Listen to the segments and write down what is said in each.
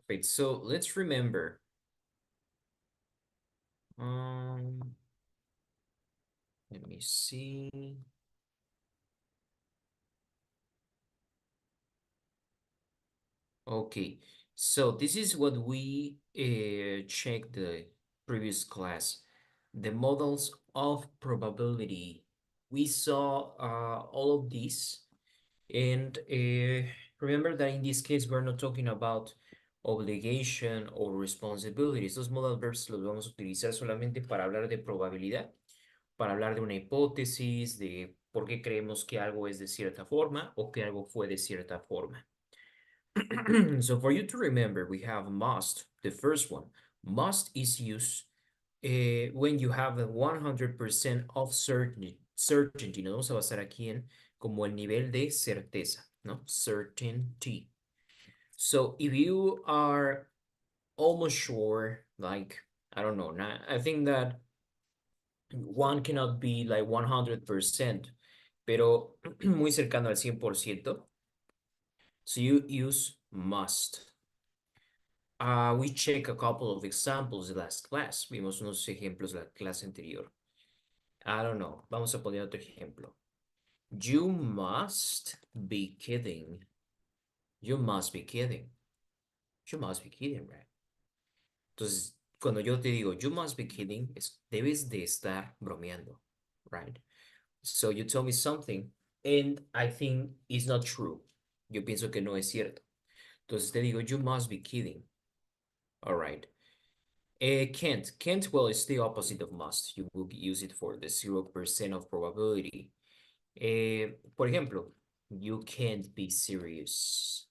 Perfect. So let's remember. Let me see. Okay, so this is what we checked the previous class. The models of probability. We saw all of these, and remember that in this case we're not talking about obligation or responsibility. Estos modal verbs los vamos a utilizar solamente para hablar de probabilidad, para hablar de una hipótesis, de por qué creemos que algo es de cierta forma o que algo fue de cierta forma. So for you to remember, we have must, the first one. Must is used when you have a 100% of certainty. Nos vamos a basar aquí en como el nivel de certeza, ¿no? Certainty. So if you are almost sure, like, I don't know, I think that one cannot be like 100%, pero muy cercano al 100%. So you use must. We check a couple of examples last class. Vimos unos ejemplos la clase anterior. I don't know. Vamos a poner otro ejemplo. You must be kidding. You must be kidding. You must be kidding, right? Entonces, cuando yo te digo, you must be kidding, debes de estar bromeando, right? So you tell me something and I think it's not true. Yo pienso que no es cierto. Entonces te digo, you must be kidding. All right. Can't. Can't, well, it's the opposite of must. You will use it for the 0% of probability. Por ejemplo, you can't be serious.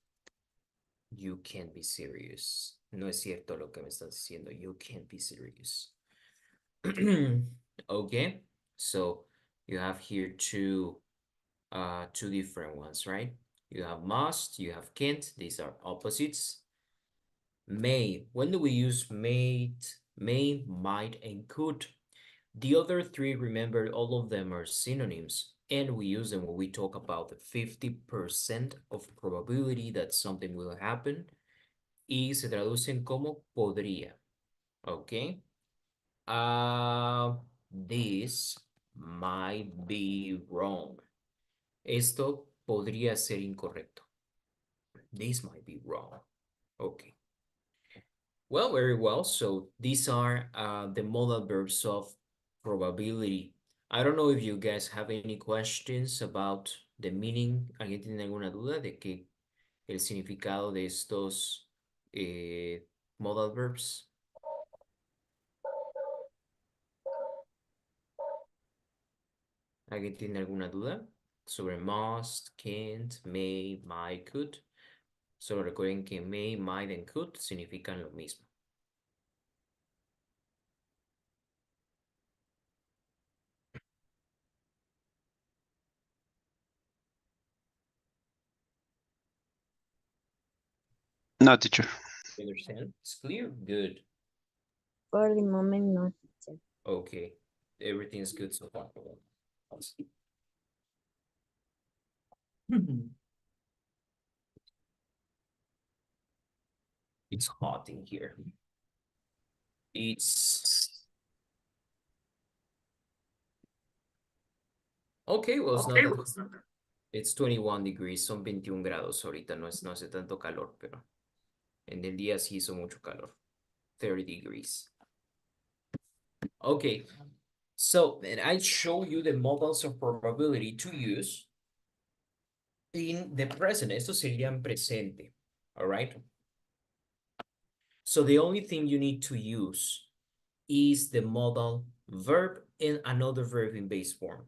You can't be serious. No es cierto lo que me estás diciendo. You can't be serious. Okay, so you have here two different ones, right? You have must, you have can't. These are opposites. May. When do we use may, might, and could? The other three, remember, all of them are synonyms, and we use them when we talk about the 50% of probability that something will happen, y se traducen como podría, okay? This might be wrong. Esto podría ser incorrecto. This might be wrong. Okay. Well, very well. So these are the modal verbs of probability. I don't know if you guys have any questions about the meaning. ¿Alguien tiene alguna duda de que el significado de estos modal verbs? ¿Alguien tiene alguna duda sobre must, can't, may, might, could? Solo recuerden que may, might, and could significan lo mismo. No, teacher. You understand? It's clear? Good. For the moment, no. Okay. Everything's good so far. It's hot in here. It's okay, well, it's not that it's 21 degrees, son 21 grados ahorita, no hace tanto calor, pero en el día sí hizo mucho calor. 30 degrees. Okay, so and I show you the models of probability to use in the present. Esto sería en presente, all right? So the only thing you need to use is the modal verb and another verb in base form.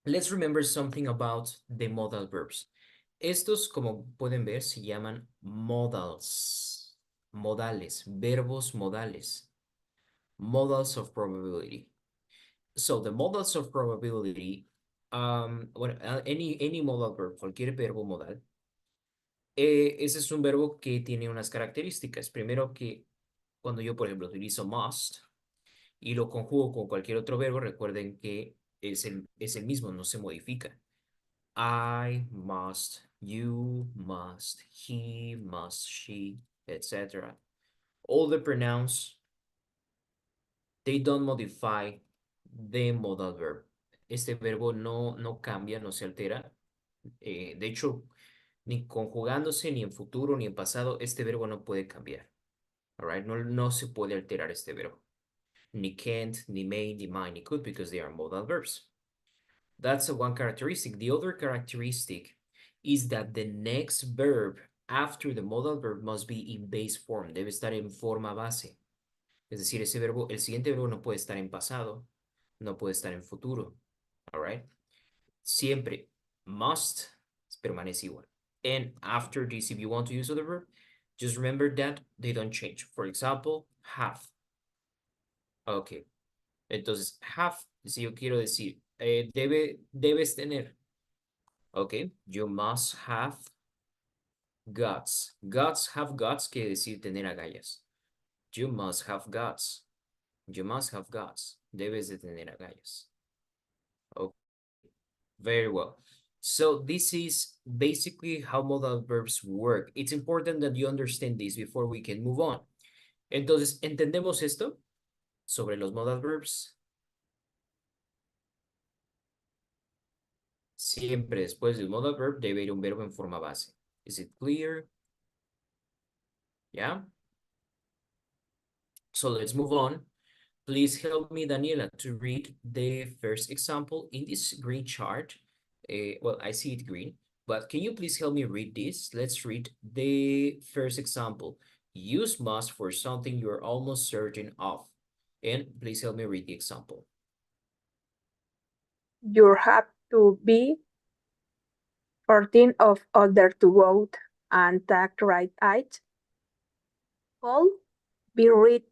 Let's remember something about the modal verbs. Estos, como pueden ver, se llaman modals, modales, verbos modales, modals of probability. So the modals of probability, any modal verb, cualquier verbo modal, ese es un verbo que tiene unas características. Primero que cuando yo, por ejemplo, utilizo must y lo conjugo con cualquier otro verbo, recuerden que es el mismo, no se modifica. I must, you must, he must, she. etc. All the pronouns, they don't modify the modal verb. Este verbo no cambia, no se altera. De hecho, ni conjugándose, ni en futuro, ni en pasado, este verbo no puede cambiar. All right? No se puede alterar este verbo. Ni can't, ni may, ni might, ni could, because they are modal verbs. That's one characteristic. The other characteristic is that the next verb after the modal verb must be in base form. Debe estar en forma base. Es decir, ese verbo, el siguiente verbo no puede estar en pasado, no puede estar en futuro. All right? Siempre must permanece igual. And after this, if you want to use other verb, just remember that they don't change. For example, have. Okay. Entonces, have, si yo quiero decir, debes tener. Okay. You must have guts. Guts, have guts, quiere decir tener agallas. You must have guts. You must have guts. Debes de tener agallas. Okay. Very well. So this is basically how modal verbs work. It's important that you understand this before we can move on. Entonces, ¿entendemos esto sobre los modal verbs? Siempre después del modal verb debe ir un verbo en forma base. Is it clear? Yeah? So let's move on. Please help me, Daniela, to read the first example in this green chart. Well, I see it green, but can you please help me read this? Let's read the first example. Use must for something you're almost certain of. And please help me read the example. You have to be 14 of order to vote and take right age. All be read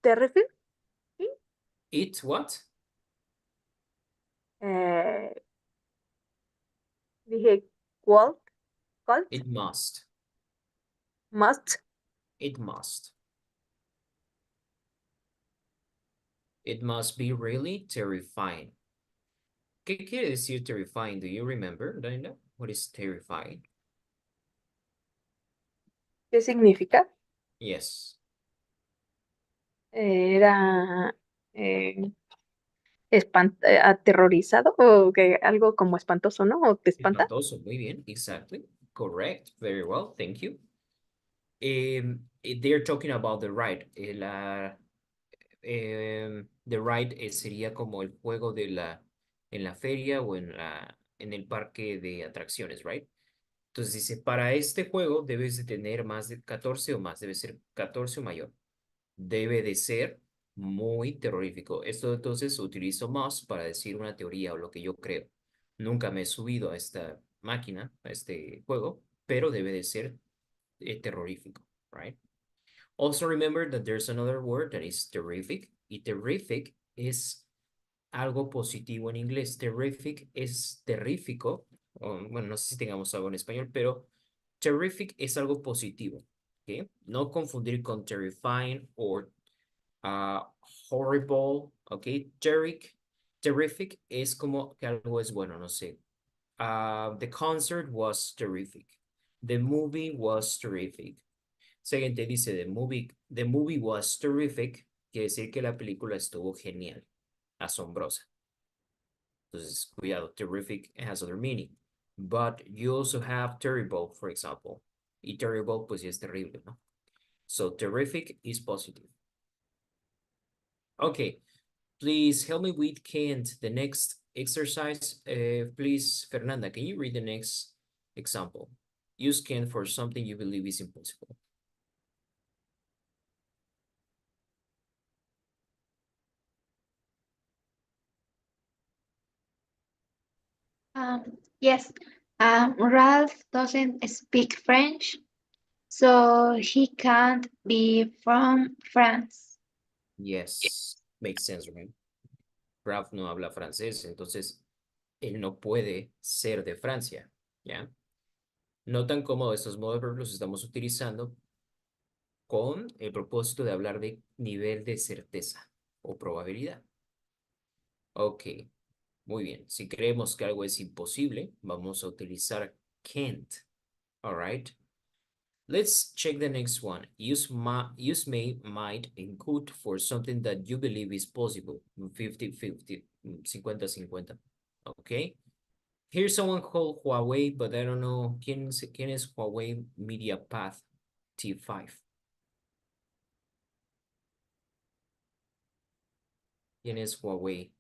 terrific. It what? Dije quote, It must. must. It must. It must be really terrifying. ¿Qué quiere decir terrifying? Do you remember, Daniela? What is terrifying? ¿Qué significa? Yes. Era aterrorizado o que algo como espantoso, ¿no? ¿O te espanta? Espantoso, muy bien, exactly. Correct, very well, thank you. They're talking about the ride. The ride sería como el juego de en la feria o en el parque de atracciones, right? Entonces dice, para este juego debes de tener más de 14 o más, debe ser 14 o mayor. Debe de ser muy terrorífico. Esto entonces utilizo must para decir una teoría o lo que yo creo. Nunca me he subido a esta máquina, a este juego, pero debe de ser terrorífico, right? Also remember that there's another word that is terrific. Y terrific es algo positivo en inglés. Terrific es terrífico. Bueno, no sé si tengamos algo en español, pero terrific es algo positivo. ¿Okay? No confundir con terrifying o horrible. ¿Ok? Terrific es como que algo es bueno, no sé. The concert was terrific. The movie was terrific. Siguiente dice, the movie was terrific. Quiere decir que la película estuvo genial, asombrosa. Entonces, cuidado, terrific has other meaning. But you also have terrible, for example. Y terrible, pues ya es terrible, ¿no? So, terrific is positive. Okay, please help me with Kent, the next exercise. Please, Fernanda, can you read the next example? Use Kent for something you believe is impossible. Yes, Ralph doesn't speak French, so he can't be from France. Yes, makes sense, right? Ralph no habla francés, entonces él no puede ser de Francia, ¿ya? Notan cómo estos modal verbs los estamos utilizando con el propósito de hablar de nivel de certeza o probabilidad. Ok, muy bien. Si creemos que algo es imposible, vamos a utilizar can't, all right? Let's check the next one. Use may, might, and could for something that you believe is possible. 50-50, 50-50. Okay. Here's someone called Huawei, but I don't know. ¿Quién es Huawei MediaPath T5? ¿Quién es Huawei?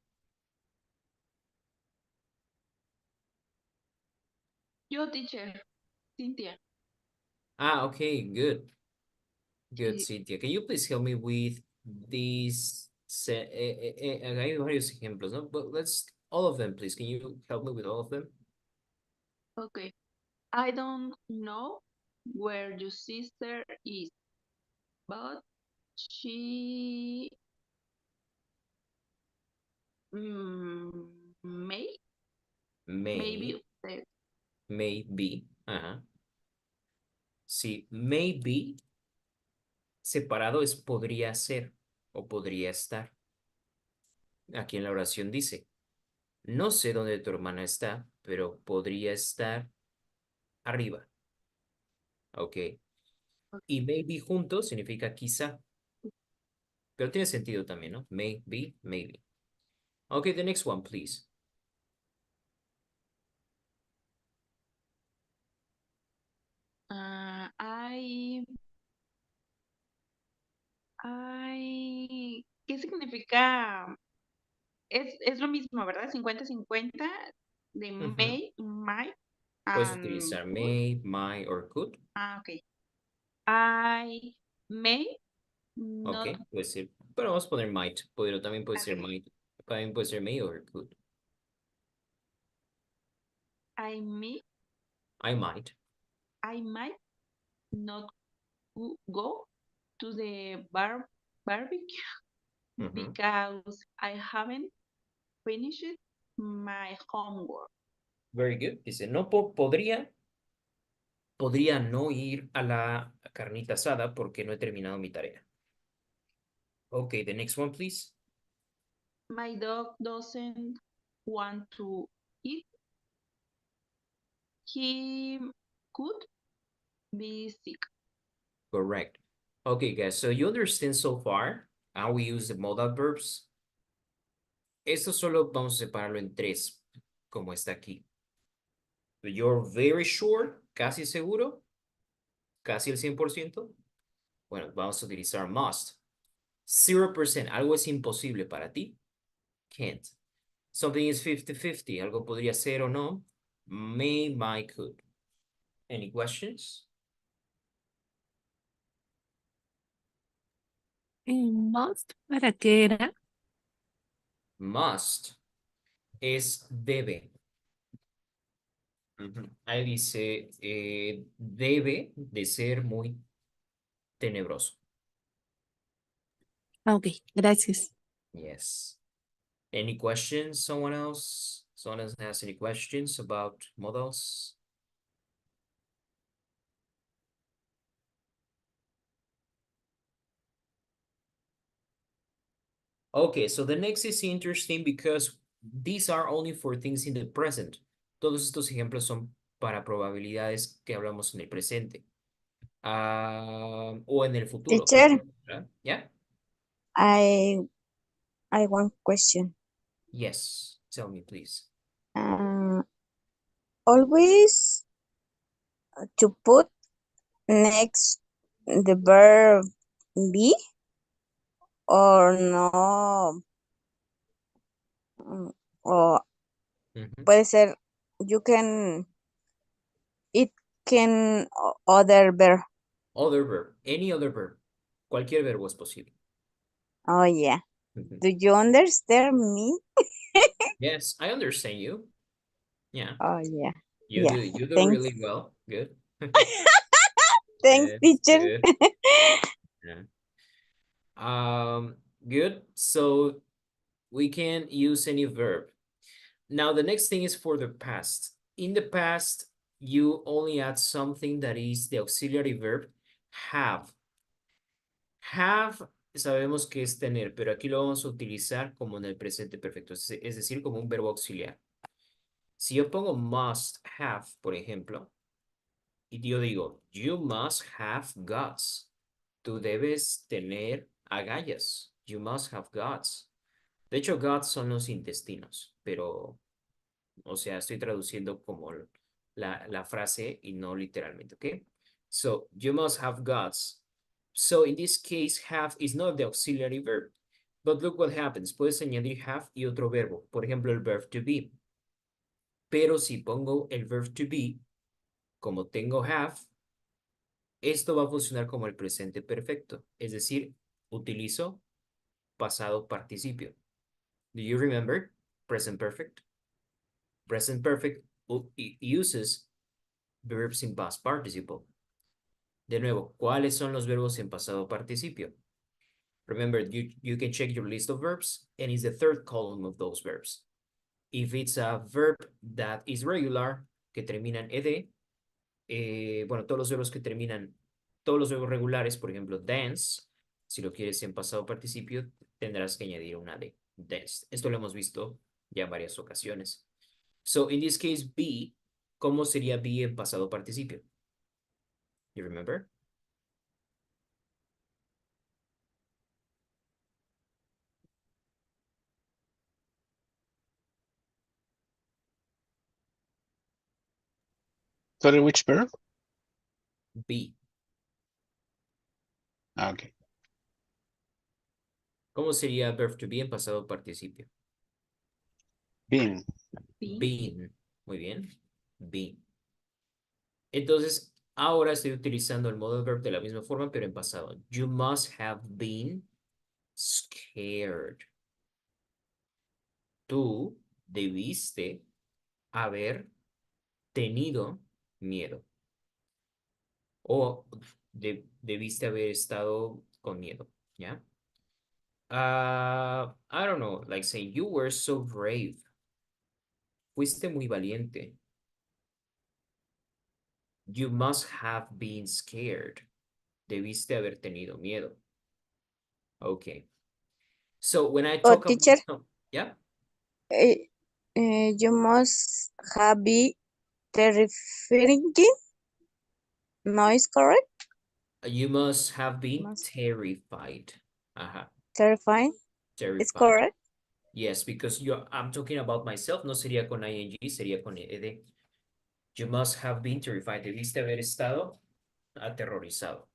Yo, teacher, Cynthia. Ah, okay, good. Good, Sí. Cynthia. Can you please help me with these? Hay varios ejemplos, ¿no? But let's, all of them, please. Can you help me with all of them? Okay. I don't know where your sister is, but she may May, be there. maybe. Ajá. Sí, maybe separado es podría ser o podría estar. Aquí en la oración dice, no sé dónde tu hermana está, pero podría estar arriba. Ok. Y maybe juntos significa quizá. Pero tiene sentido también, ¿no? Maybe, maybe. Okay, the next one, please. ¿Qué significa? Es lo mismo, ¿verdad? 50-50 de Ujú. may, might, Puedes and utilizar could. may, might, or could. Ah, ok. I may not. Ok, puede ser. Pero vamos a poner might. Pero también puede ser Ok. might. También puede ser may or could. I may, I might. I might not go to the barbecue Ujú. because I haven't finished my homework. Very good. Dice, no podría no ir a la carnita asada porque no he terminado mi tarea. Okay, the next one, please. My dog doesn't want to eat. He could be sick. Correct. Okay, guys, so you understand so far how we use the modal verbs. Esto solo vamos a separarlo en tres, como está aquí. You're very sure, casi seguro, casi el 100%. Bueno, vamos a utilizar must. 0%, algo es imposible para ti. Can't. Something is 50-50, algo podría ser o no. May, might, could. Any questions? Must, ¿para qué era? Must es debe. Ahí dice, debe de ser muy tenebroso. Ok, gracias. Yes. Any questions? Someone else? Someone else has any questions about modals? Okay, so the next is interesting because these are only for things in the present. Todos estos ejemplos son para probabilidades que hablamos en el presente. O en el futuro. Teacher. ¿Verdad? Yeah? I one question. Yes. Tell me, please. Always to put next the verb be or no. O puede ser you can it can other verb. Other verb. Any other verb. Cualquier verbo es posible. Oh yeah. Do you understand me? Yes, I understand you. Yeah. Oh yeah. You Yes, do thanks. really well. Good. Thanks, Yes, teacher. good. Yeah. Good. So we can use any verb. Now the next thing is for the past. In the past, you only add something that is the auxiliary verb have. Have, sabemos que es tener, pero aquí lo vamos a utilizar como en el presente perfecto, es decir, como un verbo auxiliar. Si yo pongo must have, por ejemplo, Y yo digo, you must have guts. Tú debes tener agallas. You must have guts. De hecho, guts son los intestinos, pero, o sea, estoy traduciendo como la frase y no literalmente, ¿ok? So, you must have guts. So, in this case, have is not the auxiliary verb. But look what happens. Puedes añadir have y otro verbo. Por ejemplo, el verb to be. Pero si pongo el verb to be, como tengo have, esto va a funcionar como el presente perfecto. Es decir, utilizo pasado participio. Do you remember present perfect? Present perfect uses verbs in past participle. De nuevo, ¿cuáles son los verbos en pasado participio? Remember, you can check your list of verbs and it's the third column of those verbs. If it's a verb that is regular, que termina en ed, bueno, todos los verbos que terminan, todos los verbos regulares, por ejemplo, dance, si lo quieres en pasado participio, tendrás que añadir una D, danced. Esto lo hemos visto ya en varias ocasiones. So, in this case, be, ¿cómo sería be en pasado participio? You remember? Sorry, which verb? Be. Ah, okay. ¿Cómo sería verb to be en pasado participio? Been. Been. Been. Muy bien. Been. Entonces, ahora estoy utilizando el modal verb de la misma forma, pero en pasado. You must have been scared. Tú debiste haber tenido miedo. O debiste haber estado con miedo, ¿ya? I don't know, like say, you were so brave. Fuiste muy valiente. You must have been scared. Debiste haber tenido miedo. Okay. So when I Oh, talk teacher, about, yeah, you must have been terrifying. No, is correct? you must have been Must- terrified. Terrifying. It's Terrified. correct. Yes, because I'm talking about myself, no sería con ing, sería con ed. You must have been terrified. Debiste haber estado aterrorizado.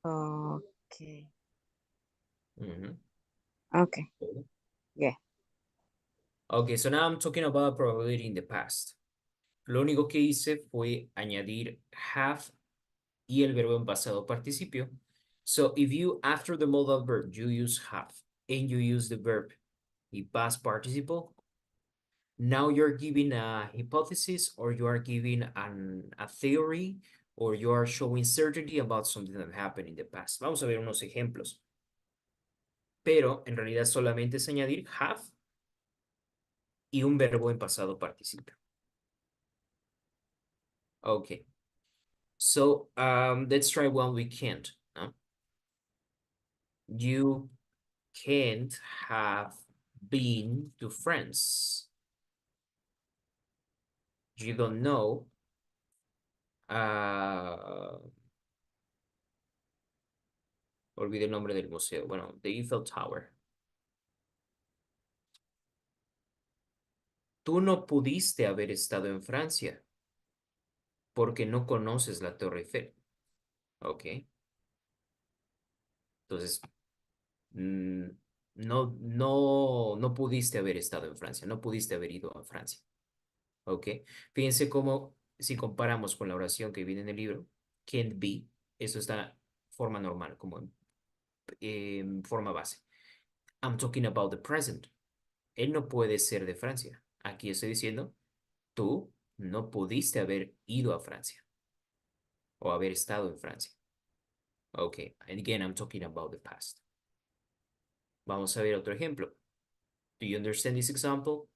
Okay. Mhm. Okay. Yeah. Okay, so now I'm talking about probability in the past. Lo único que hice fue añadir have y el verbo en pasado participio. So if you, after the modal verb, you use have and you use the verb in past participle, now you're giving a hypothesis or you are giving a theory or you are showing certainty about something that happened in the past. Vamos a ver unos ejemplos. Pero en realidad solamente es añadir have y un verbo en pasado participio. Okay. So let's try one we can't. ¿No? You can't have been to France. You don't know. Olvidé el nombre del museo. Bueno, the Eiffel Tower. Tú no pudiste haber estado en Francia porque no conoces la Torre Eiffel. Ok. Entonces, no pudiste haber estado en Francia, no pudiste haber ido a Francia. Ok. Fíjense cómo, si comparamos con la oración que viene en el libro, can't be, eso está forma normal, como en forma base. I'm talking about the present. Él no puede ser de Francia. Aquí estoy diciendo, tú no pudiste haber ido a Francia o haber estado en Francia. Okay, and again, I'm talking about the past. Vamos a ver otro ejemplo. Do you understand this example?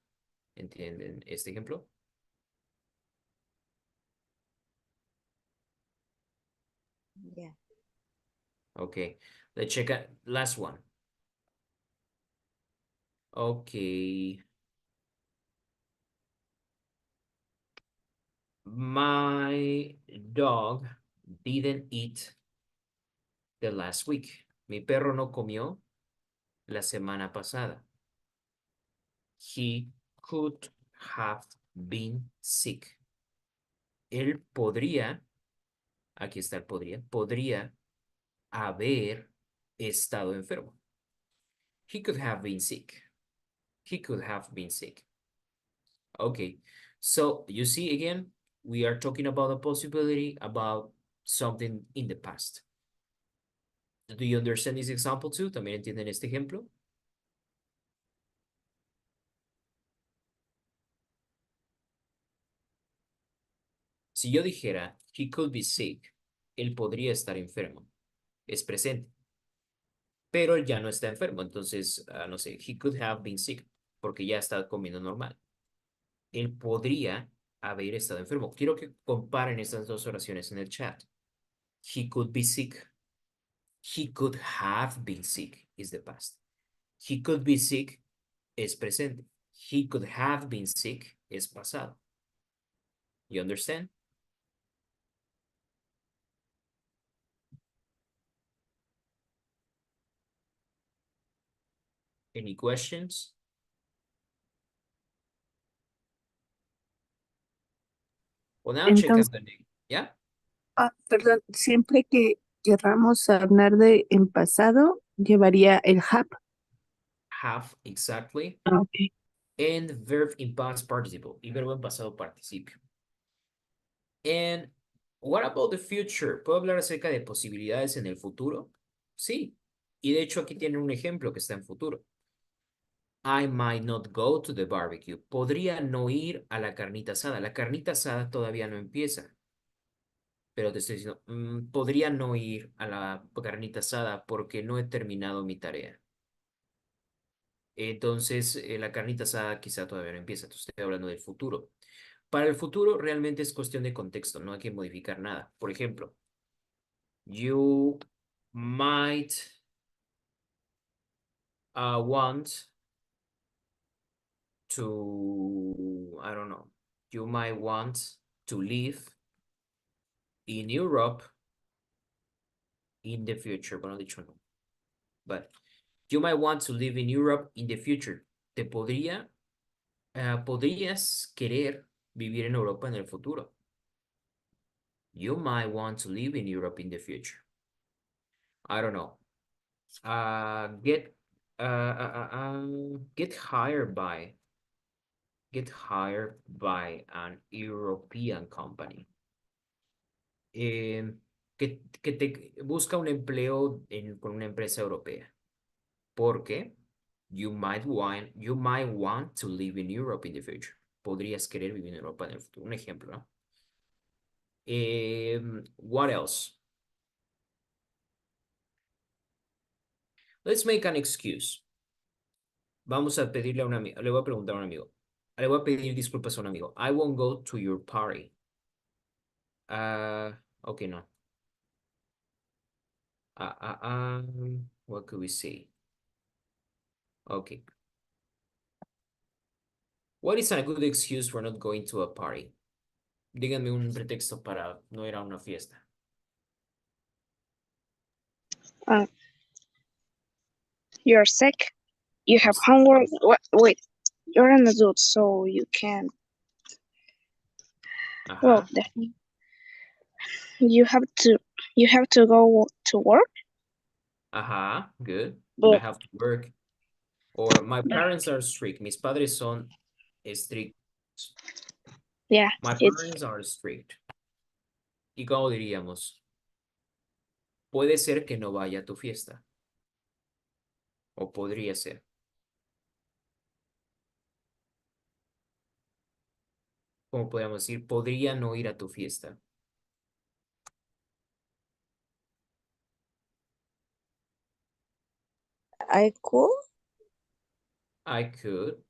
¿Entienden este ejemplo? Yeah. Okay, let's check out last one. Okay. My dog didn't eat the last week. Mi perro no comió la semana pasada. He could have been sick. Él podría, aquí está el podría haber estado enfermo. He could have been sick. He could have been sick. Okay, so you see again, we are talking about a possibility about something in the past. Do you understand this example too? ¿También entienden este ejemplo? Si yo dijera, he could be sick, él podría estar enfermo. Es presente. Pero él ya no está enfermo, entonces, no sé, he could have been sick, porque ya está comiendo normal. Él podría haber estado enfermo. Quiero que comparen estas dos oraciones en el chat. He could be sick. He could have been sick is the past. He could be sick es presente. He could have been sick es pasado. You understand? Any questions? Well, now check out Entonces, the name. Yeah? perdón, siempre que querramos hablar de en pasado, llevaría el have. Have, exactly. Okay. And verb in past participle. Y verbo en pasado participio. And what about the future? ¿Puedo hablar acerca de posibilidades en el futuro? Sí. Y de hecho aquí tienen un ejemplo que está en futuro. I might not go to the barbecue. Podría no ir a la carnita asada. La carnita asada todavía no empieza. Pero te estoy diciendo, podría no ir a la carnita asada porque no he terminado mi tarea. Entonces, la carnita asada quizá todavía no empieza. Entonces, estoy hablando del futuro. Para el futuro realmente es cuestión de contexto, no hay que modificar nada. Por ejemplo, you might want to, I don't know, you might want to live in Europe in the future. Bueno, dicho no. But you might want to live in Europe in the future. Podrías querer vivir en Europa en el futuro. You might want to live in Europe in the future. I don't know. Get hired by an European company. Que te busca un empleo con una empresa europea. Porque you might want to live in Europe in the future. Podrías querer vivir en Europa en el futuro. Un ejemplo, ¿no? What else? Let's make an excuse. Vamos a pedirle a un amigo, le voy a preguntar a un amigo. Le voy a pedir disculpas a un amigo. I won't go to your party. Okay, no. What could we say? Okay. What is a good excuse for not going to a party? Díganme un pretexto para no ir a una fiesta. You're sick. You have homework. Wait, you're an adult, so you can. Well, Ajá. definitely. You have to go to work. Ajá, good. I But have to work. Or my parents are strict. Mis padres son estrictos. yeah, My it's parents are strict. ¿Y cómo diríamos? Puede ser que no vaya a tu fiesta. O podría ser. ¿Cómo podríamos decir? Podría no ir a tu fiesta. I could. I could.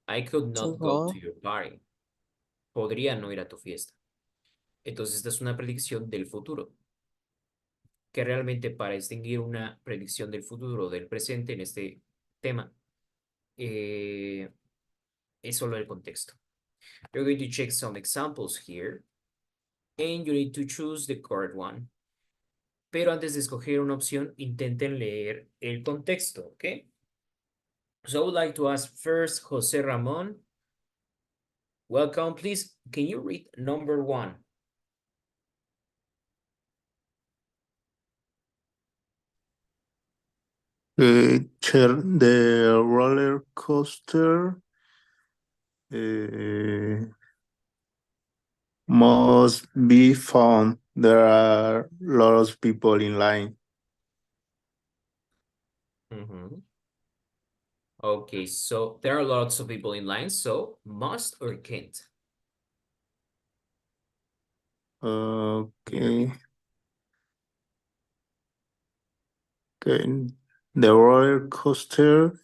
I could To not go go. to your party. Podría no ir a tu fiesta. Entonces, esta es una predicción del futuro. Que realmente para distinguir una predicción del futuro del presente en este tema, es solo el contexto. You're going to check some examples here. And you need to choose the correct one. Pero antes de escoger una opción, intenten leer el contexto, ¿ok? So I would like to ask first Jose Ramon. Welcome, please. Can you read number 1? The roller coaster must be fun. There are a lot of people in line. Okay, so there are lots of people in line, so must or can't? Okay. Okay. The roller coaster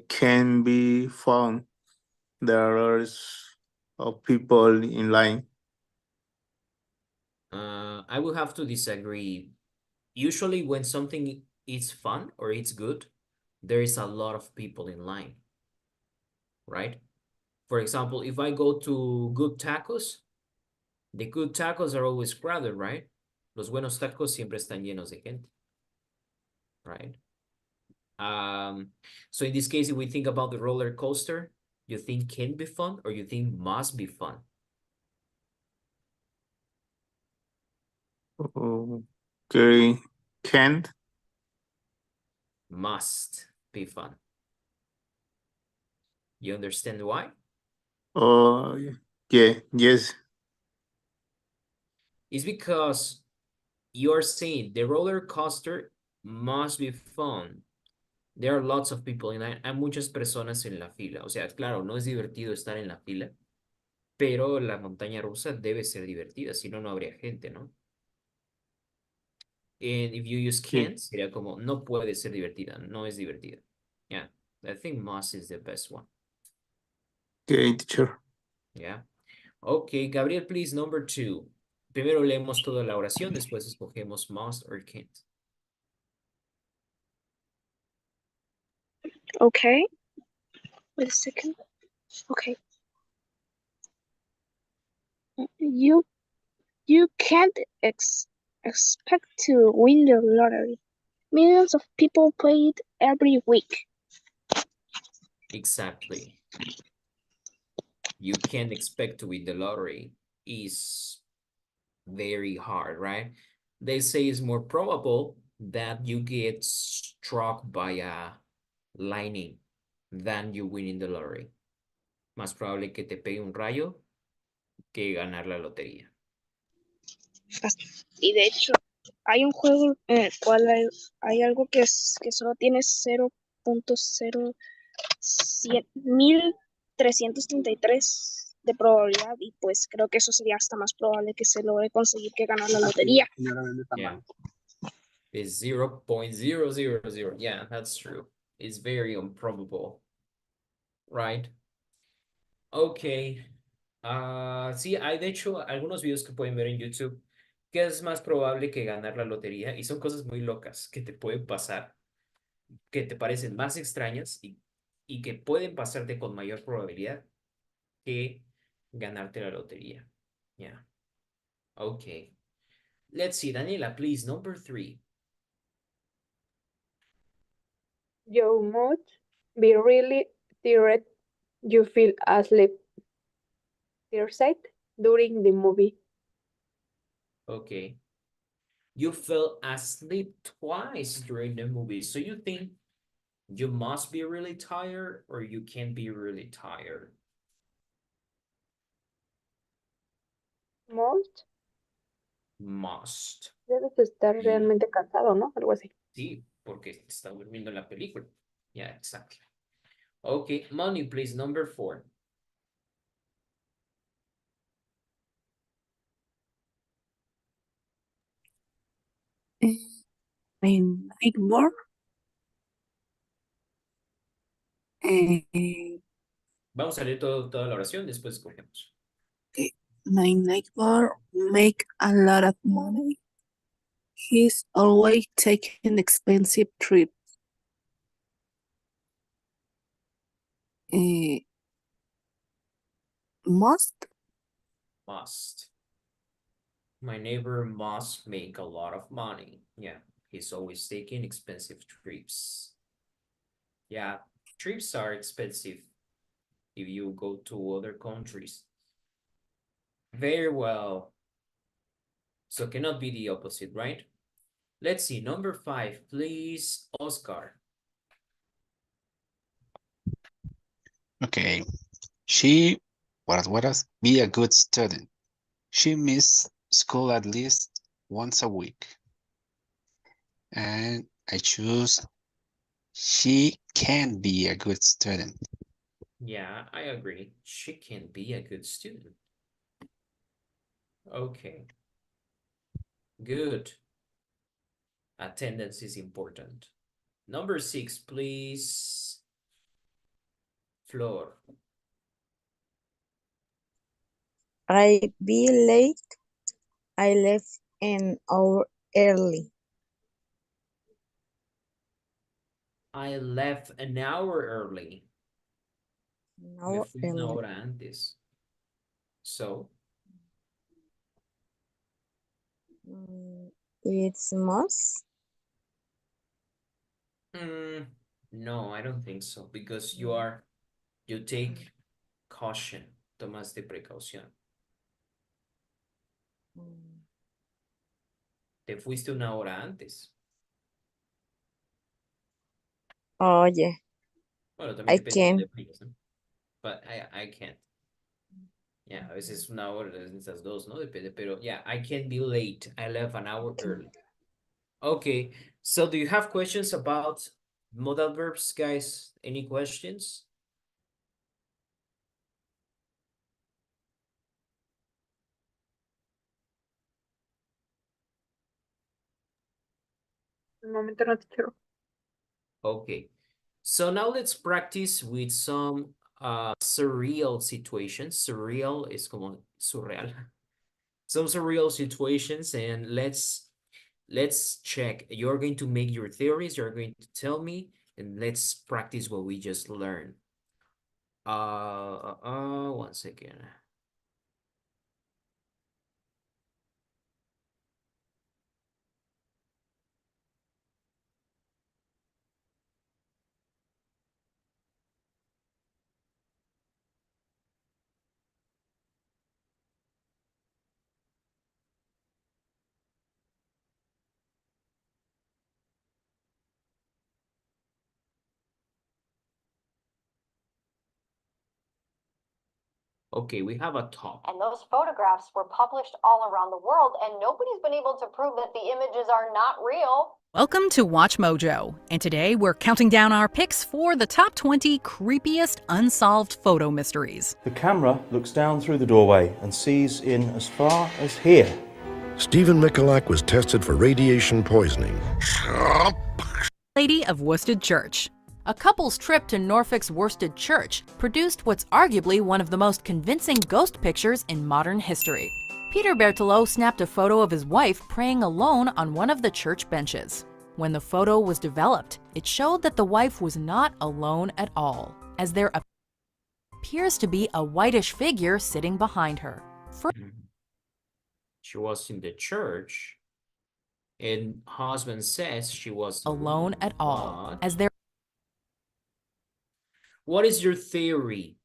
can be fun. There are lots of people in line. I will have to disagree. Usually when something is fun or it's good, there is a lot of people in line, right? For example, if I go to Good Tacos, the good tacos are always crowded, right? Los buenos tacos siempre están llenos de gente, right? So in this case, if we think about the roller coaster, you think can be fun or you think must be fun? Okay. Can't. Must be fun. You understand why? Yes. It's because you're saying the roller coaster must be fun. There are lots of people in line. Hay muchas personas en la fila. O sea, claro, no es divertido estar en la fila, pero la montaña rusa debe ser divertida, si no, no habría gente, ¿no? And if you use can't, sería como, no puede ser divertida, no es divertida. Yeah, I think must is the best one. Okay, teacher. Yeah. Okay, Gabriel, please, number 2. Primero leemos toda la oración, después escogemos must or can't. Okay. Wait a second. Okay. You can't expect to win the lottery. Millions of people play it every week. Exactly. You can't expect to win the lottery is very hard, right? They say it's more probable that you get struck by a lightning than you win in the lottery. Más probable que te pegue un rayo que ganar la lotería. Y de hecho, hay un juego en el cual hay algo que solo tiene 0.01333 de probabilidad y pues creo que eso sería hasta más probable que se logre conseguir que ganar la lotería. Yeah. It's 0.000. Yeah, that's true. It's very improbable. Right? Okay. Sí, hay de hecho algunos videos que pueden ver en YouTube que es más probable que ganar la lotería y son cosas muy locas que te pueden pasar, que te parecen más extrañas y que pueden pasarte con mayor probabilidad que ganarte la lotería. Yeah. Okay. Let's see, Daniela, please, number 3. You must be really tired. You feel asleep during the movie. Okay. You fell asleep twice during the movie. So you think you must be really tired or you can be really tired? Must. Debes estar Sí. realmente cansado, ¿no? Algo así. Sí, porque está durmiendo en la película. Yeah, exactly. Okay, Money, please, number 4. My neighbor Vamos a leer toda la oración, después escogemos. my neighbor make a lot of money. He's always taking expensive trips. Must. Must. My neighbor must make a lot of money. Yeah, he's always taking expensive trips. Yeah, trips are expensive if you go to other countries. Very well. So cannot be the opposite, right? Let's see, number 5, please, Oscar. Okay. She was be a good student. She missed school at least once a week. And I choose she can be a good student. Yeah, I agree. She can be a good student. Okay. Good. Attendance is important. Number 6, please. Flor. I be late. I left an hour early. I left an hour early. An Me hour fui una early. hora antes. So, It's must. no, I don't think so, because you take caution, tomas de precaución. Te fuiste una hora antes. Oh, yeah. Bueno, también I depende de can. dónde vayas, ¿no? But I can't. Yeah, a veces una hora, a veces dos, ¿no? Depende, pero yeah, I can be late. I left an hour early. Okay, so do you have questions about modal verbs, guys? Any questions? Un momento no te quiero. Okay, so now let's practice with some surreal situations. Surreal is como surreal. Some surreal situations, and let's check. You're going to make your theories, you're going to tell me, and let's practice what we just learned. One second. Okay, we have a top. And those photographs were published all around the world, and nobody's been able to prove that the images are not real. Welcome to Watch Mojo, and today we're counting down our picks for the top 20 creepiest unsolved photo mysteries. The camera looks down through the doorway and sees in as far as here. Stephen Michalak was tested for radiation poisoning. Lady of Worsted Church. A couple's trip to Norfolk's Worsted Church produced what's arguably one of the most convincing ghost pictures in modern history. Peter Berthelot snapped a photo of his wife praying alone on one of the church benches. When the photo was developed, it showed that the wife was not alone at all, as there appears to be a whitish figure sitting behind her. She was in the church, and husband says she was alone at all, as there. What is your theory?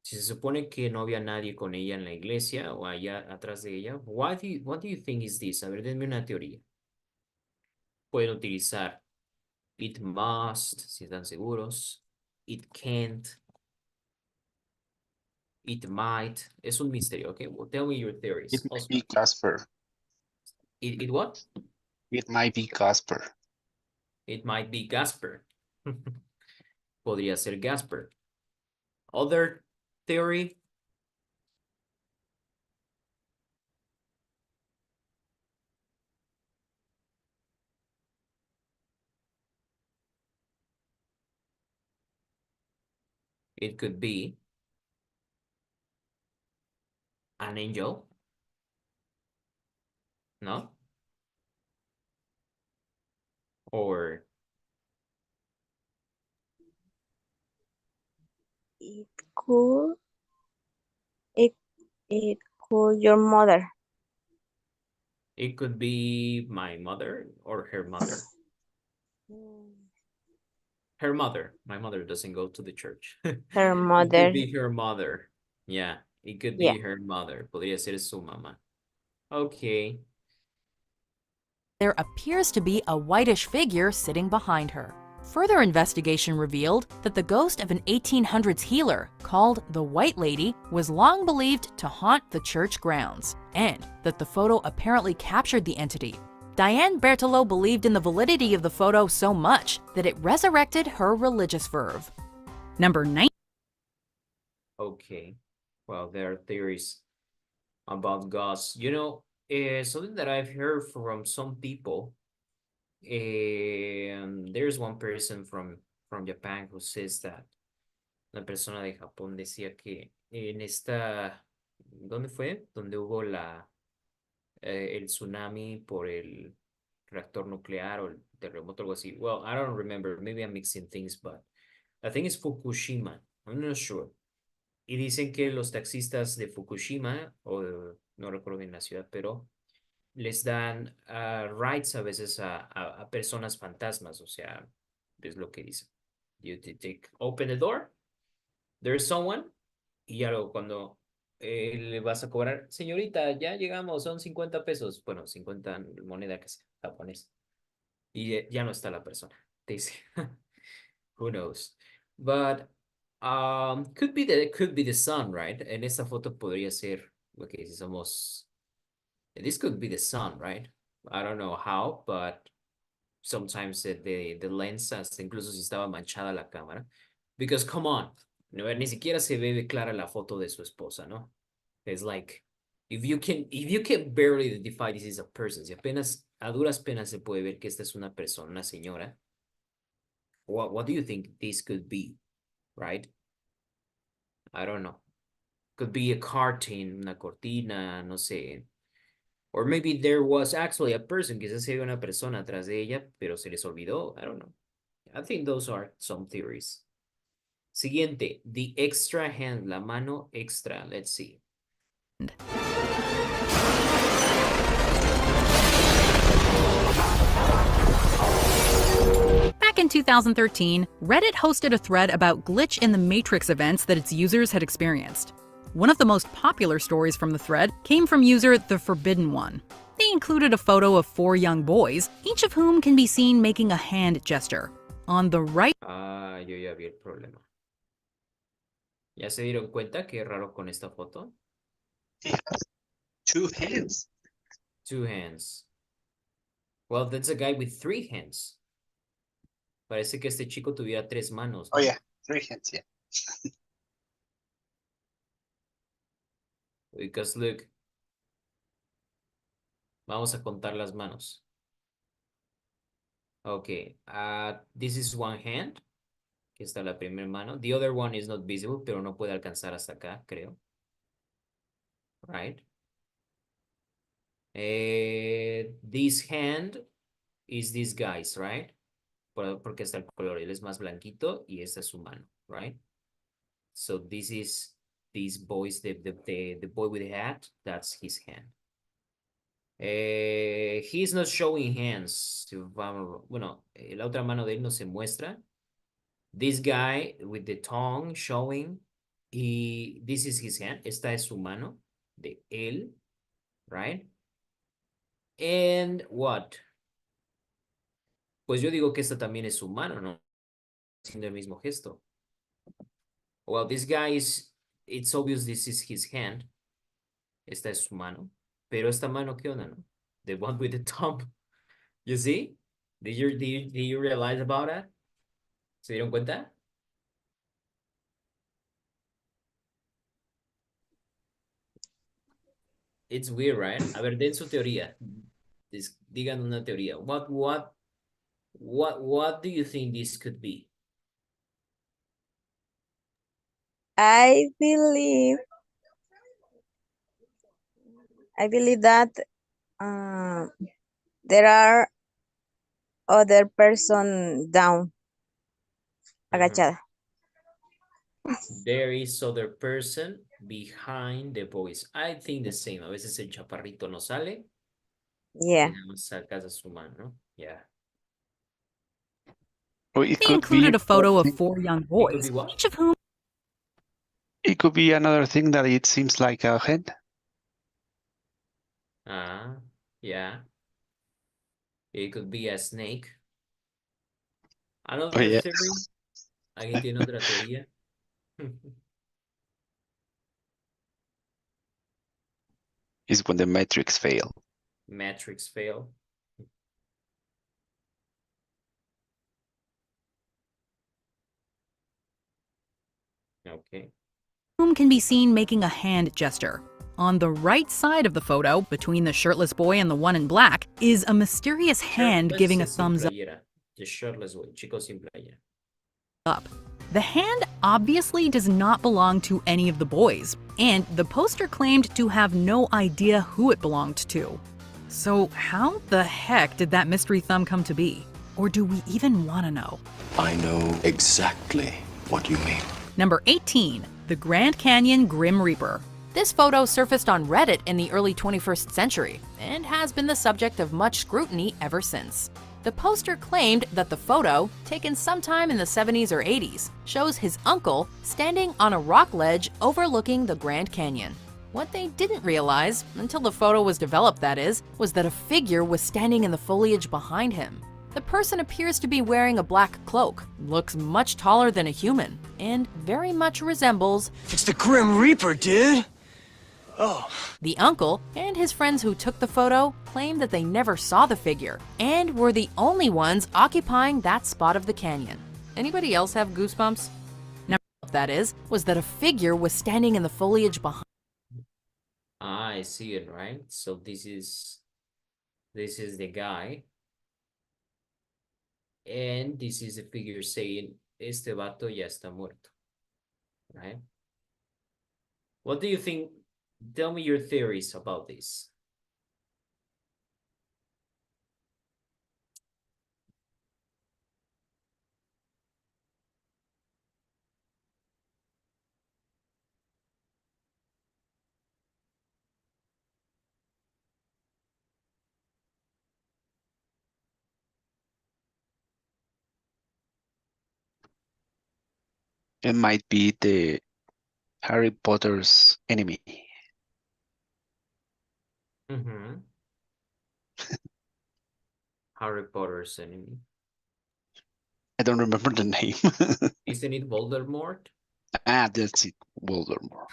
Si se supone que no había nadie con ella en la iglesia o allá atrás de ella, what do you think is this? A ver, denme una teoría. Pueden utilizar it must, si están seguros. It can't. It might. Es un misterio, okay? Well, tell me your theories. It might be Casper. It what? It might be Casper. It might be Gasper. Podría ser Gasper. Other theory? It could be an angel. No? Or It could It could your mother. It could be my mother or her mother. Her mother. My mother doesn't go to the church. Her It mother. could be her mother. Yeah, it could Yeah. be her mother. Podría ser su mamá. Okay. There appears to be a whitish figure sitting behind her. Further investigation revealed that the ghost of an 1800s healer called the White Lady was long believed to haunt the church grounds, and that the photo apparently captured the entity. Diane Berthelot believed in the validity of the photo so much that it resurrected her religious verve. Number 9. Okay. Well, there are theories about ghosts. You know, something that I've heard from some people. There's one person from Japan who says that. Una persona de Japón decía que en esta, ¿dónde fue? Donde hubo el tsunami por el reactor nuclear o el terremoto, algo así. Well, I don't remember. Maybe I'm mixing things, but I think it's Fukushima. I'm not sure. Y dicen que los taxistas de Fukushima, no recuerdo bien la ciudad, pero les dan rides a veces a personas fantasmas, o sea, es lo que dicen. You open the door, there's someone, y ya luego cuando le vas a cobrar, señorita, ya llegamos, son 50 pesos, bueno, 50 moneda que sea, japonés, y ya no está la persona, te dice, who knows, but could be the sun, right? En esta foto podría ser, ok, si somos, this could be the sun, right? I don't know how, but sometimes the lens, hasta incluso si estaba manchada la cámara, because come on, no, ni siquiera se ve clara la foto de su esposa, ¿no? It's like, if you can barely identify this is a person, si apenas, a duras penas se puede ver que esta es una persona, una señora, what do you think this could be, right? I don't know. Could be a curtain, una cortina, no sé. Or maybe there was actually a person, quizás había una persona atrás de ella, pero se les olvidó. I don't know. I think those are some theories. Siguiente, the extra hand, la mano extra. Let's see. Back in 2013, Reddit hosted a thread about glitch in the Matrix events that its users had experienced. One of the most popular stories from the thread came from user The Forbidden One. They included a photo of 4 young boys, each of whom can be seen making a hand gesture. On the right, Yo ya vi el problema. ¿Ya se dieron cuenta qué raro con esta foto? He has 2 hands. 2 hands. Well, that's a guy with 3 hands. Parece que este chico tuviera 3 manos, Oh ¿no? yeah, 3 hands, yeah. Because look. Vamos a contar las manos. Okay, this is one hand. Aquí está la primera mano. The other one is not visible, pero no puede alcanzar hasta acá, creo. Right? This hand is this guy's, right? Porque está el color. Él es más blanquito y esta es su mano, right? So this is this boy's, the boy with the hat, that's his hand. He's not showing hands. Bueno, la otra mano de él no se muestra. This guy with the tongue showing. Y this is his hand. Esta es su mano de él. Right? And what? Pues yo digo que esta también es su mano, ¿no? Haciendo el mismo gesto. Well, this guy is, it's obvious this is his hand. Esta es su mano. Pero esta mano, ¿qué onda, no? The one with the thumb. You see? Did you realize about that? ¿Se dieron cuenta? It's weird, right? A ver, den su teoría. Digan una teoría. What do you think this could be? I believe that there are other person down, agachada. There is other person behind the boys. I think the same. A veces el chaparrito no sale. Yeah. Y nada más sacas a su mano. Yeah. Or it They could be included a photo of something- 4 young It could boys, be what? each of whom It could be another thing that it seems like a head. Ah, yeah. It could be a snake. Another Oh, yeah. theory. ¿Alguien tiene otra teoría? Is when the matrix fail. Matrix fail. Okay. whom can be seen making a hand gesture. On the right side of the photo, between the shirtless boy and the one in black, is a mysterious hand Shirtless giving a es sin thumbs playera. The shirtless way. Chico sin playa. up. The hand obviously does not belong to any of the boys, and the poster claimed to have no idea who it belonged to. So how the heck did that mystery thumb come to be? Or do we even want to know? I know exactly what you mean. Number 18, the Grand Canyon Grim Reaper. This photo surfaced on Reddit in the early 21st century and has been the subject of much scrutiny ever since. The poster claimed that the photo, taken sometime in the 70s or 80s, shows his uncle standing on a rock ledge overlooking the Grand Canyon. What they didn't realize, until the photo was developed that is, was that a figure was standing in the foliage behind him. The person appears to be wearing a black cloak, looks much taller than a human, and very much resembles It's the Grim Reaper, dude! Oh. the uncle. And his friends who took the photo claim that they never saw the figure and were the only ones occupying that spot of the canyon. Anybody else have goosebumps? Number that is, was that a figure was standing in the foliage behind. Ah, I see it, right? So this is the guy. And this is the figure saying, este vato ya está muerto. Right? What do you think? Tell me your theories about this. It might be the Harry Potter's enemy. Mm-hmm. Harry Potter's enemy. I don't remember the name. Isn't it Voldemort? Ah, that's it. Voldemort.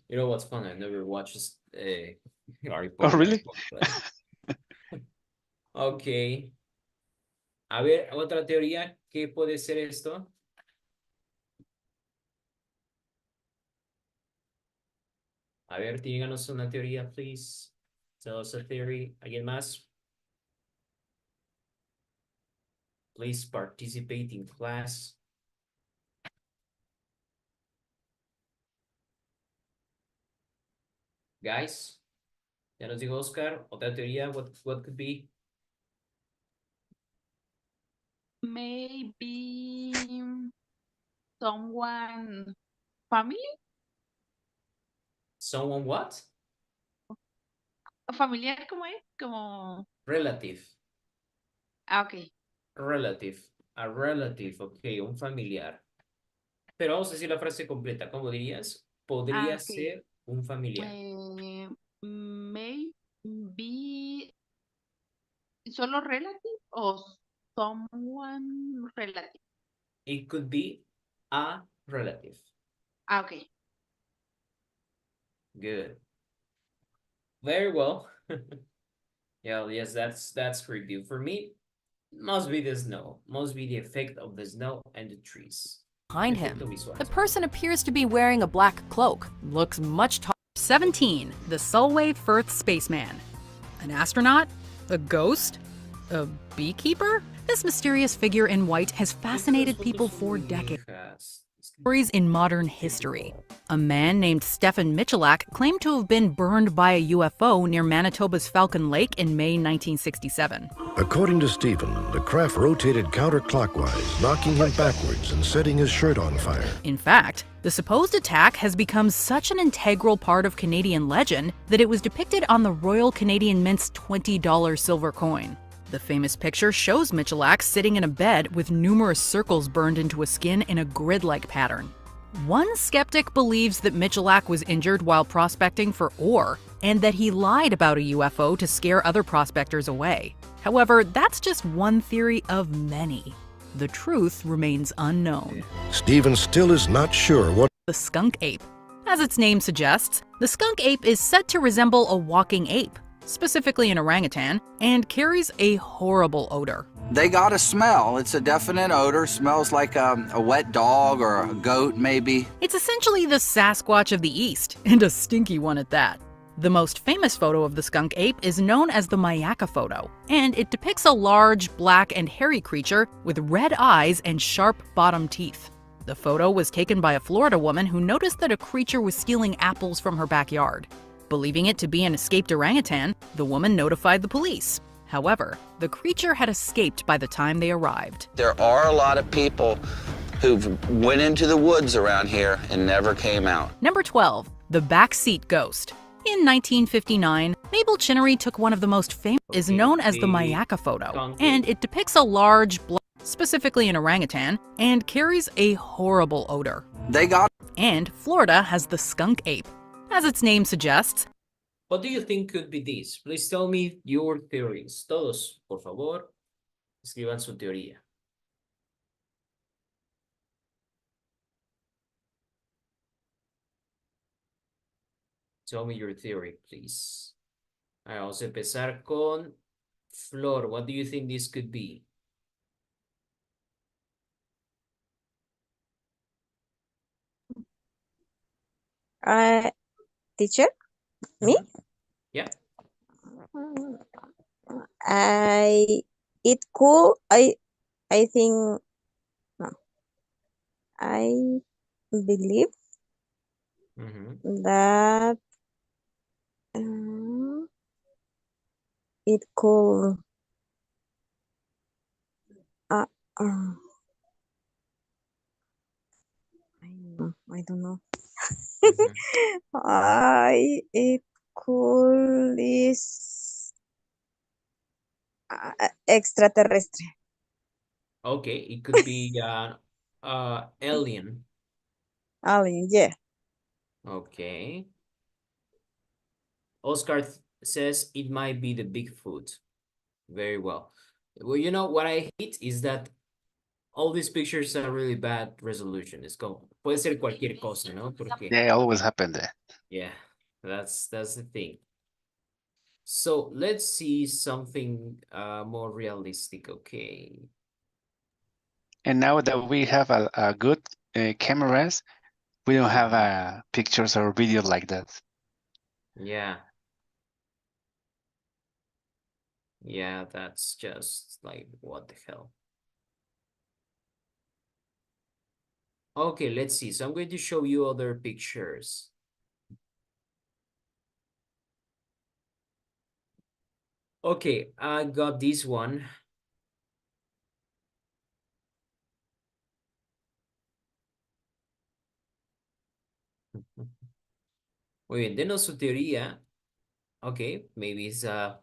You know what's fun? I never watched Harry Oh, Potter. really? Okay. A ver, otra teoría. ¿Qué puede ser esto? A ver, díganos una teoría, please. Tell us a theory. ¿Alguien más? Please participate in class. Guys, ya nos dijo Oscar. Otra teoría, what could be? Maybe someone family? Someone what? Familiar, ¿cómo es? Como... Relative. Ah, ok. Relative. A relative, ok, un familiar. Pero vamos a decir la frase completa. ¿Cómo dirías? Podría ok. ser un familiar. Maybe solo relative o someone relative. It could be a relative. Ah, ok. Good. Very well. Yeah, yes, that's review. For me, must be the snow. Must be the effect of the snow and the trees. Behind him. Efecto visual. The person appears to be wearing a black cloak, looks much taller. 17. The Solway Firth Spaceman. An astronaut? A ghost? A beekeeper? This mysterious figure in white has fascinated people for decades. Es stories in modern history. A man named Stephen Michalak claimed to have been burned by a UFO near Manitoba's Falcon Lake in May 1967. According to Stephen, the craft rotated counterclockwise, knocking him backwards and setting his shirt on fire. In fact, the supposed attack has become such an integral part of Canadian legend that it was depicted on the Royal Canadian Mint's $20 silver coin. The famous picture shows Michalak sitting in a bed with numerous circles burned into his skin in a grid-like pattern. One skeptic believes that Michalak was injured while prospecting for ore, and that he lied about a UFO to scare other prospectors away. However, that's just one theory of many. The truth remains unknown. Stephen still is not sure what The skunk ape. As its name suggests, the skunk ape is said to resemble a walking ape, specifically an orangutan, and carries a horrible odor. They got a smell. It's a definite odor. Smells like a wet dog or a goat, maybe. It's essentially the Sasquatch of the East, and a stinky one at that. The most famous photo of the skunk ape is known as the Mayaka photo, and it depicts a large, black, and hairy creature with red eyes and sharp bottom teeth. The photo was taken by a Florida woman who noticed that a creature was stealing apples from her backyard. Believing it to be an escaped orangutan, the woman notified the police. However, the creature had escaped by the time they arrived. There are a lot of people who've went into the woods around here and never came out. Number 12, the backseat ghost. In 1959, Mabel Chinnery took one of the most famous is known as the Mayaka photo, and it depicts a large, specifically an orangutan, and carries a horrible odor. They got And Florida has the skunk ape. As its name suggests, What do you think could be this? Please tell me your theories. Todos, por favor, escriban su teoría. Tell me your theory, please. Vamos a empezar con Flor. What do you think this could be? Teacher? Me? Yeah. I think, no. I believe that it could I don't know. It could is extraterrestre. Okay, it could be alien. Alien, yeah. Okay. Oscar says it might be the Bigfoot. Very well. Well, you know what I hate is that all these pictures are really bad resolution. It's como, puede ser cualquier cosa, ¿no? Porque, They always happen there. yeah, that's the thing. So let's see something more realistic, okay? And now that we have a good cameras, we don't have pictures or videos like that. Yeah. Yeah, that's just like, what the hell? Okay, let's see. So I'm going to show you other pictures. Okay, I got this one. Muy bien, denos su teoría. Okay, maybe it's a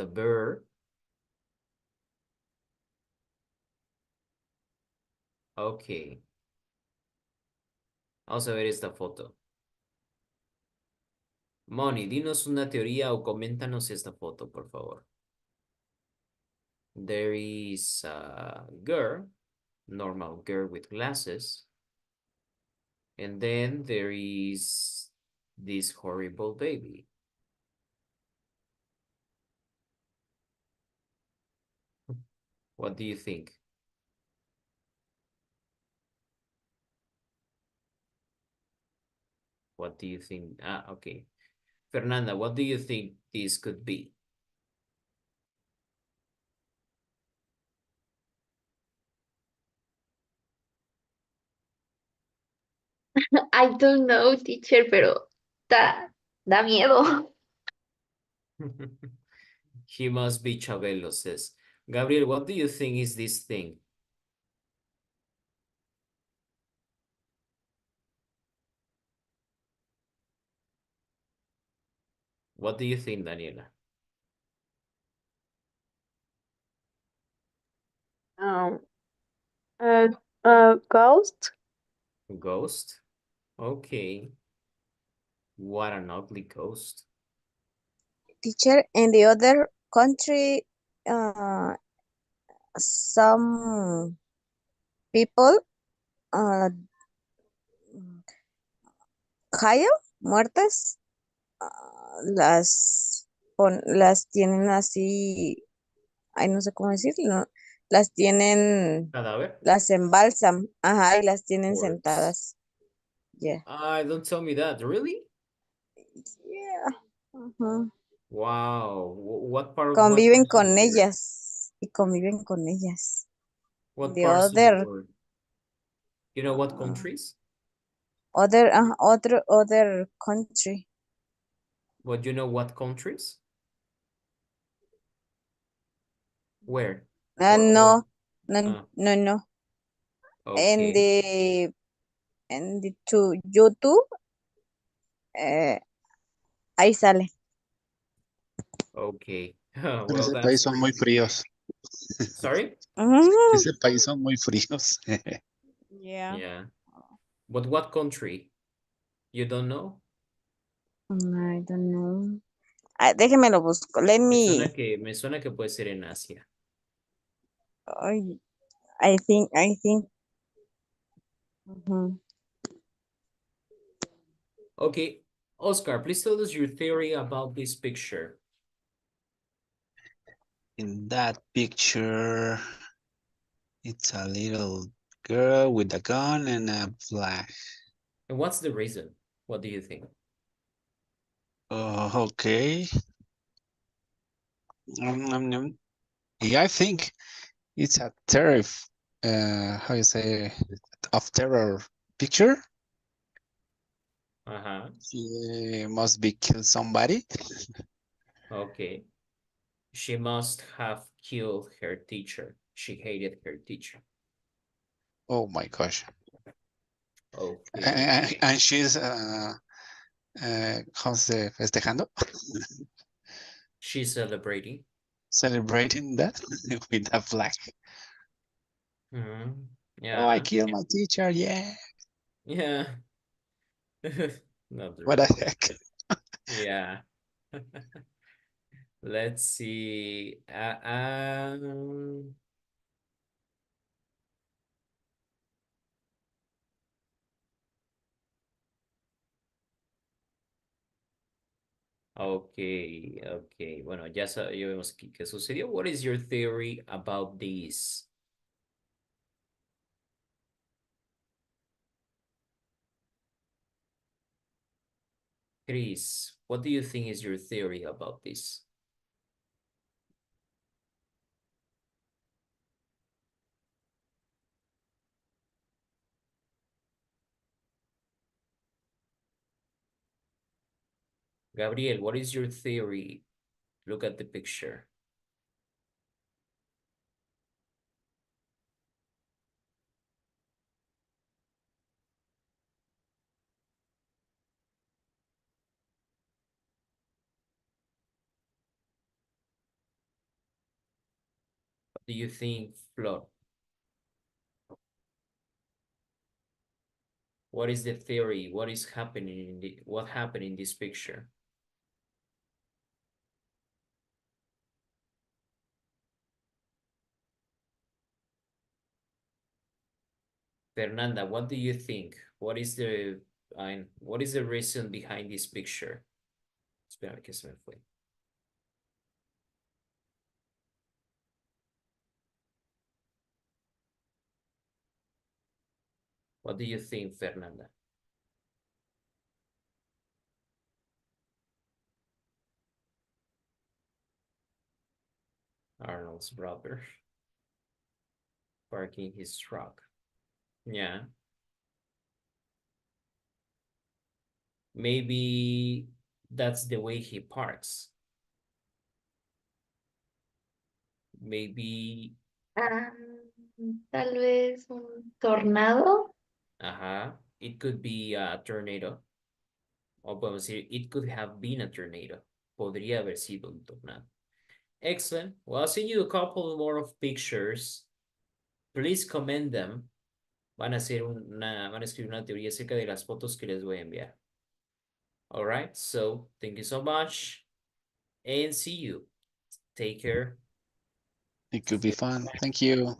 bird. Okay. Vamos a ver esta foto. Moni, dinos una teoría o coméntanos esta foto, por favor. There is a girl, normal girl with glasses. And then there is this horrible baby. What do you think? What do you think? Ah, okay. Fernanda, what do you think this could be? I don't know, teacher, pero da miedo. He must be Chabelo, says. Gabriel, what do you think is this thing? What do you think, Daniela? Um, ghost. Ghost? Okay. What an ugly ghost. Teacher, in the other country, some people caen muertas, las tienen así, ay, no sé cómo decirlo, las tienen, ¿Cadáver? las embalsam, ajá, y las tienen Corpse. sentadas. Yeah. Don't tell me that. Really? Yeah. Ujú. Wow. What part of Conviven of con the world? ellas y conviven con ellas. What The parts of the other, world? You know what countries? other country. But you know what countries? Where? No, Ah, no. En okay. the to YouTube, ahí sale. Okay. En Well, ese that's país son muy great. fríos. Sorry? Ese país son muy fríos. Yeah. Yeah. But what country? You don't know? I don't know. Déjeme lo busco. Let me. Me suena que puede ser en Asia. Ay, I think. Ujú. Okay. Oscar, please tell us your theory about this picture. In that picture, it's a little girl with a gun and a flag. And what's the reason? What do you think? Okay. Yeah, I think it's a how you say, of terror picture. Uh-huh. She must be killed somebody. Okay. She must have killed her teacher. She hated her teacher. Oh my gosh. Okay. And she's ¿cómo se festejando? She's celebrating. Celebrating that with a flag. Yeah. Oh, I killed my teacher, yeah. Yeah. Not What the really. heck? Yeah. Let's see. Okay. Bueno, ya vemos aquí qué sucedió. What is your theory about this? Chris, what do you think is your theory about this? Gabriel, what is your theory? Look at the picture. What do you think, Flor? What is the theory? What is happening what happened in this picture? Fernanda, what do you think? What is the reason behind this picture? Espera que se me fue. What do you think, Fernanda? Arnold's brother parking his truck. Yeah. Maybe that's the way he parks. Maybe, Tal vez un tornado. it could be a tornado. O podemos decir, it could have been a tornado. Podría haber sido un tornado. Excellent. Well, I'll send you a couple more of pictures. Please comment them. Van a escribir una teoría acerca de las fotos que les voy a enviar. All right. So thank you so much and see you. Take care. It could be fun. Thank you.